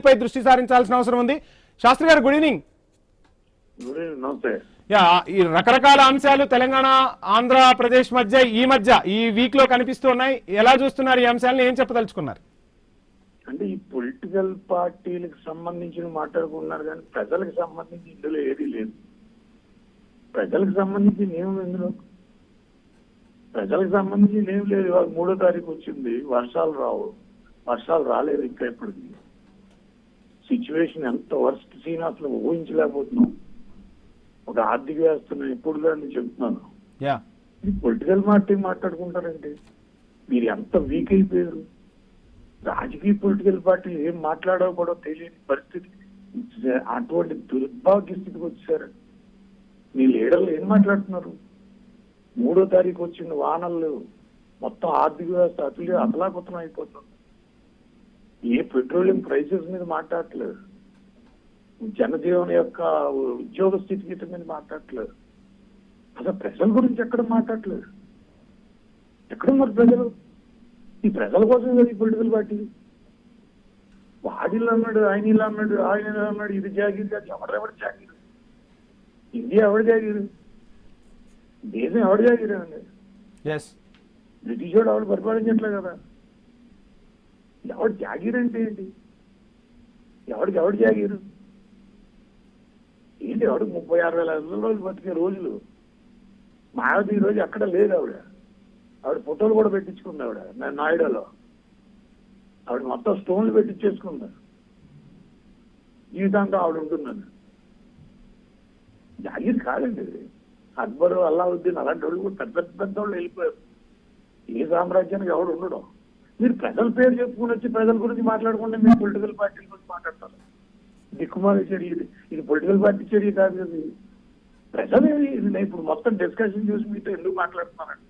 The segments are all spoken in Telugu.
పై దృష్టి సారించాల్సిన అవసరం ఉంది. శాస్త్రి గారు గుడ్ ఈవినింగ్. ఈ రకరకాల అంశాలు తెలంగాణ ఆంధ్రప్రదేశ్ మధ్య ఈ వీక్ లో కనిపిస్తున్నాయి. ఎలా చూస్తున్నారు ఈ అంశాలను, ఏం చెప్పదలుచుకున్నారు? అంటే ఈ పొలిటికల్ పార్టీలకు సంబంధించిన మాట్లాడుకుంటున్నారు కానీ ప్రజలకు సంబంధించి ఇందులో ఏది లేదు. ప్రజలకు సంబంధించి ఏమి ఇందులో ప్రజలకు సంబంధించి ఏం లేదు. ఇవాళ 3వ తారీఖు వచ్చింది, వర్షాలు రాలేదు. ఇంకా ఇప్పటికి సిచ్యువేషన్ ఎంత వర్స్ట్ సీన్ అసలు ఊహించలేకపోతున్నాం. ఒక ఆర్థిక వ్యవస్థను ఎప్పుడు దాన్ని చెప్తున్నాను. పొలిటికల్ పార్టీ మాట్లాడుకుంటారంటే మీరు ఎంత వీక్ అయిపోయారు. రాజకీయ పొలిటికల్ పార్టీలు ఏం మాట్లాడకూడదో తెలియని పరిస్థితి, అటువంటి దుర్భాగ్య స్థితికి వచ్చారు. మీ లీడర్లు ఏం మాట్లాడుతున్నారు? 3వ తారీఖు వచ్చిన వానలు మొత్తం ఆర్థిక వ్యవస్థ అతలాకుతలం అయిపోతుంది. ఏ పెట్రోలియం ప్రైసెస్ మీద మాట్లాడట్లేదు, జనజీవన యొక్క ఉద్యోగ స్థితిగతి మీద మాట్లాడట్లేదు, అసలు ప్రజల గురించి ఎక్కడ మాట్లాడట్లేదు. ఎక్కడున్నారు ప్రజలు? ఈ ప్రజల కోసం కదా ఈ పొలిటికల్ పార్టీ. వాడిలో అన్నాడు, ఆయన ఇలా అన్నాడు, ఇది జాగిరి కాదు. ఎవరు జాగిరి? ఇండియా ఎవడు జాగిరి? దేశం ఎవడు జాగిరి అండి? బ్రిటిష్ వాడు ఎవడు పరిపాలించట్లే కదా. ఎవడు జాగీర్ అంటే ఏంటి? ఎవడు జాగీరు ఏంటి? ఎవడు 36,000 రోజులు బతికే రోజులు. మాయావతి ఈ రోజు అక్కడ లేదు. ఆవిడ ఫోటోలు కూడా పెట్టించుకుంది. నేను నాయుడులో ఆవిడ మొత్తం స్టోన్లు పెట్టించేసుకుందా. జీవితాంతం ఆవిడ ఉంటుందని. జాగీర్ కాదండి. అక్బరు, అల్లావుద్దీన్ అలాంటి వాళ్ళు కూడా పెద్ద వాళ్ళు వెళ్ళిపోయారు. ఏ సామ్రాజ్యానికి ఎవడు ఉండడం. మీరు ప్రజల పేరు చెప్పుకుని వచ్చి ప్రజల గురించి మాట్లాడుకుంటే మీరు పొలిటికల్ పార్టీల గురించి మాట్లాడతారు. దిక్కుమాలి చర్య ఇది పొలిటికల్ పార్టీ చర్య కాదు కదా. ప్రజలు ఇప్పుడు మొత్తం డిస్కషన్ చూసి మీతో ఎందుకు మాట్లాడుతున్నారండి?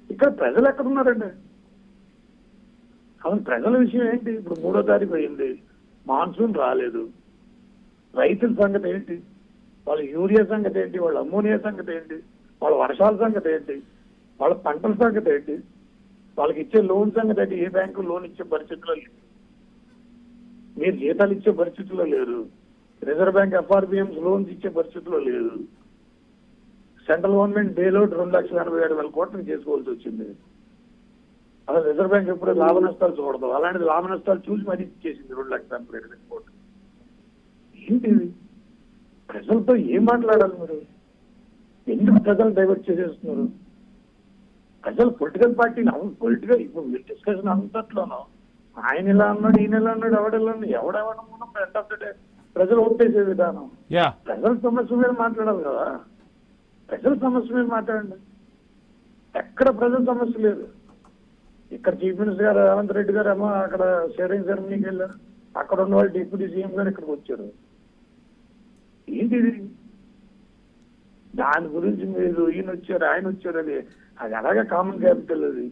ఇక్కడ ప్రజలు ఎక్కడున్నారండి? అసలు ప్రజల విషయం ఏంటి? ఇప్పుడు 3వ తారీఖు అయింది, మాన్సూన్ రాలేదు. రైతుల సంగతి ఏంటి? వాళ్ళ యూరియా సంగతి ఏంటి? వాళ్ళ అమ్మోనియా సంగతి ఏంటి? వాళ్ళ వర్షాల సంగతి ఏంటి? వాళ్ళ పంటల సంగతి ఏంటి? వాళ్ళకి ఇచ్చే లోన్ సంగతి ఏంటి? ఏ బ్యాంకు లోన్ ఇచ్చే పరిస్థితిలో లేదు. మీరు జీతాలు ఇచ్చే పరిస్థితిలో లేరు. రిజర్వ్ బ్యాంక్ FRBMs లోన్స్ ఇచ్చే పరిస్థితిలో లేదు. సెంట్రల్ గవర్నమెంట్ బెయిల్అవుట్ 2,87,000 కోట్లకు చేసుకోవాల్సి వచ్చింది. అసలు రిజర్వ్ బ్యాంక్ ఎప్పుడు లాభ నష్టాలు చూడదు. అలాంటిది లాభ నష్టాలు చూసి మరీ ఇచ్చేసింది 2,87,000 కోట్లు. ఏంటిది? ప్రజలతో ఏం మాట్లాడాలి మీరు? ఎందుకు ప్రజలు డైవర్ట్ చేసేస్తున్నారు? ప్రజలు పొలిటికల్ పార్టీని పొలిటికల్ ఇప్పుడు మీరు డిస్కషన్ అంతట్లోనూ ఆయన ఇలా అన్నాడు, ఈయన ఇలా అన్నాడు, ఎవడెవడన్నా ఎండ్ ఆఫ్ ద డే ప్రజలు ఓటేసే విధానం. ప్రజల సమస్య మీద మాట్లాడాలి కదా. ప్రజల సమస్య మీద మాట్లాడండి. ఎక్కడ ప్రజల సమస్య లేదు. ఇక్కడ చీఫ్ మినిస్టర్ గారు రేవంత్ రెడ్డి గారు ఏమో అక్కడ షేరింగ్ సెరమనీకి వెళ్ళారు. అక్కడ ఉన్న వాళ్ళు డిప్యూటీ సీఎం గారు ఇక్కడికి వచ్చారు. ఏంటిది? దాని గురించి మీరు ఈయన వచ్చారు, ఆయన వచ్చారు అని అది అలాగే కామన్ క్యాపిటల్. అది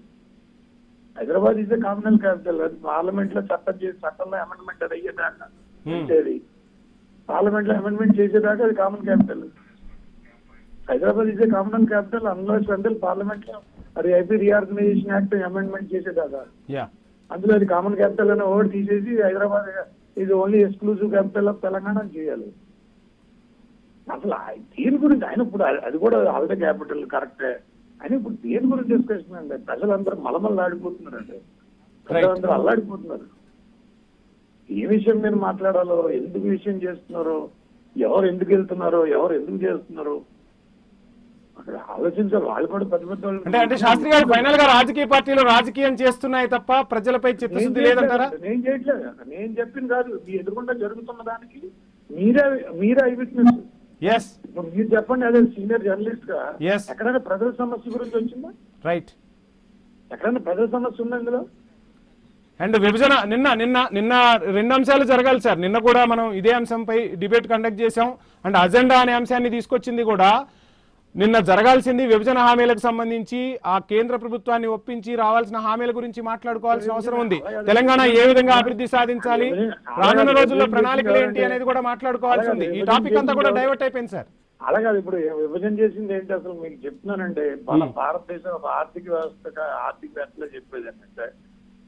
హైదరాబాద్ ఇస్ కామనల్ క్యాపిటల్. అది పార్లమెంట్ లో చట్టంలో అమెండ్మెంట్ అది అయ్యేదాకా వచ్చేది. పార్లమెంట్ లో అమెండ్మెంట్ చేసేదాకా అది common capital. Hyderabad is common capital unless until parliament లో అది ఐపీ రీఆర్గనైజేషన్ యాక్ట్ అమెండ్మెంట్ చేసేదాకా. అందులో అది కామన్ క్యాపిటల్ అనే వర్డ్ తీసేసి హైదరాబాద్ ఇది only exclusive capital of Telangana చేయాలి. అసలు దీని గురించి ఆయన ఇప్పుడు అది కూడా ఆల్రెడీ క్యాపిటల్ కరెక్టే. ఆయన ఇప్పుడు దేని గురించి డిస్కషన్ అండి? ప్రజలందరూ మలమల్లాడిపోతున్నారండి. ప్రజలందరూ అల్లాడిపోతున్నారు. ఏ విషయం మీద మాట్లాడాలో, ఎందుకు విషయం చేస్తున్నారో, ఎవరు ఎందుకు వెళ్తున్నారో, ఎవరు ఎందుకు చేస్తున్నారో అక్కడ ఆలోచించాలి. వాళ్ళు కూడా పెద్ద పెద్ద అంటే శాస్త్రి గారు ఫైనల్ గా రాజకీయ పార్టీలు రాజకీయం చేస్తున్నాయి తప్ప ప్రజలపై చిత్తశుద్ధి లేదంటారా? నేను చేయట్లేదు. నేను చెప్పింది కాదు. మీ ఎదురుకుండా జరుగుతున్న దానికి మీరే ఐ విట్నెస్. మీరు చెప్పండి. అదే సీనియర్ జర్నలిస్ట్ గా ఎక్కడైనా ప్రజల సమస్య గురించి వచ్చిందా? రైట్. ఎక్కడైనా ప్రజల సమస్య ఉందా ఇందులో? అండ్ విభజన నిన్న 2 అంశాలు జరగాలి సార్. నిన్న కూడా మనం ఇదే అంశంపై డిబేట్ కండక్ట్ చేశాం. అండ్ అజెండా అనే అంశాన్ని తీసుకొచ్చింది కూడా నిన్న జరగాల్సింది. విభజన హామీలకు సంబంధించి ఆ కేంద్ర ప్రభుత్వాన్ని ఒప్పించి రావాల్సిన హామీల గురించి మాట్లాడుకోవాల్సిన అవసరం ఉంది. తెలంగాణ ఏ విధంగా అభివృద్ధి సాధించాలి, రానున్న రోజుల్లో ప్రణాళికలు ఏంటి అనేది కూడా మాట్లాడుకోవాల్సి ఉంది. ఈ టాపిక్ అంతా కూడా డైవర్ట్ అయిపోయింది సార్. అలాగే ఇప్పుడు విభజన చేసింది ఏంటి అసలు మీకు చెప్తున్నానంటే, మన భారతదేశం ఒక ఆర్థిక వ్యవస్థగా ఆర్థికవేత్తలో చెప్పేది ఏంటంటే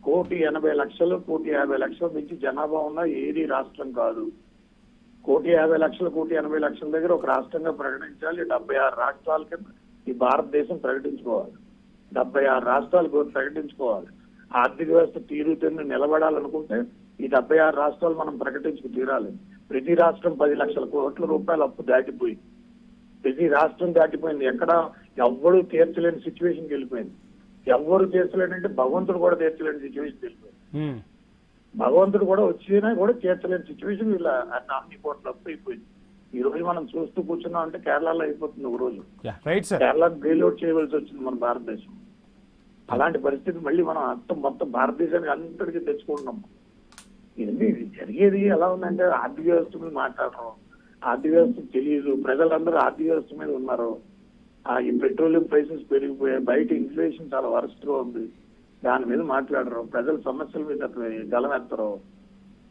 1,80,00,000 1,50,00,000 నుంచి జనాభా ఉన్న ఏది రాష్ట్రం కాదు. 1,50,00,000 1,80,00,000 దగ్గర ఒక రాష్ట్రంగా ప్రకటించాలి. 76 రాష్ట్రాల కింద ఈ భారతదేశం ప్రకటించుకోవాలి. 76 రాష్ట్రాలు ప్రకటించుకోవాలి. ఆర్థిక వ్యవస్థ తీరుతెన్ను నిలబడాలనుకుంటే ఈ 76 రాష్ట్రాలు మనం ప్రకటించుకు తీరాలి. ప్రతి రాష్ట్రం 10 లక్షల కోట్ల రూపాయల అప్పు దాటిపోయి, ప్రతి రాష్ట్రం దాటిపోయింది. ఎక్కడ ఎవ్వరూ తీర్చలేని సిచ్యువేషన్కి వెళ్ళిపోయింది. ఎవ్వరు తీర్చలేనంటే భగవంతుడు కూడా తీర్చలేని సిచ్యువేషన్ వెళ్ళిపోయింది. భగవంతుడు కూడా వచ్చినా కూడా తీర్చలేని సిచ్యువేషన్ వీళ్ళ అన్ని కోట్ల అప్పు అయిపోయింది. ఈ రోజు మనం చూస్తూ కూర్చున్నాం అంటే కేరళలో అయిపోతుంది. ఒక రోజు కేరళకు బెయిల్అవుట్ చేయవలసి వచ్చింది మన భారతదేశం. అలాంటి పరిస్థితి మళ్ళీ మనం మొత్తం భారతదేశానికి అంతటికీ తెచ్చుకుంటున్నాం. ఇది జరిగేది ఎలా ఉందంటే ఆర్థిక వ్యవస్థ మీద మాట్లాడరు, ఆర్థిక వ్యవస్థ తెలియదు, ప్రజలందరూ ఆర్థిక వ్యవస్థ మీద ఉన్నారు. ఈ పెట్రోలియం ప్రైసెస్ పెరిగిపోయాయి, బయట ఇన్ఫ్లేషన్ చాలా వరస్ట్ గా ఉంది, దాని మీద మాట్లాడరు. ప్రజల సమస్యల మీద గలమెత్తరు.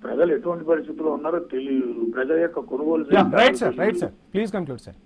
ప్రజలు ఎటువంటి పరిస్థితుల్లో ఉన్నారో తెలియదు. ప్రజల యొక్క కొనుగోలు right sir please conclude sir.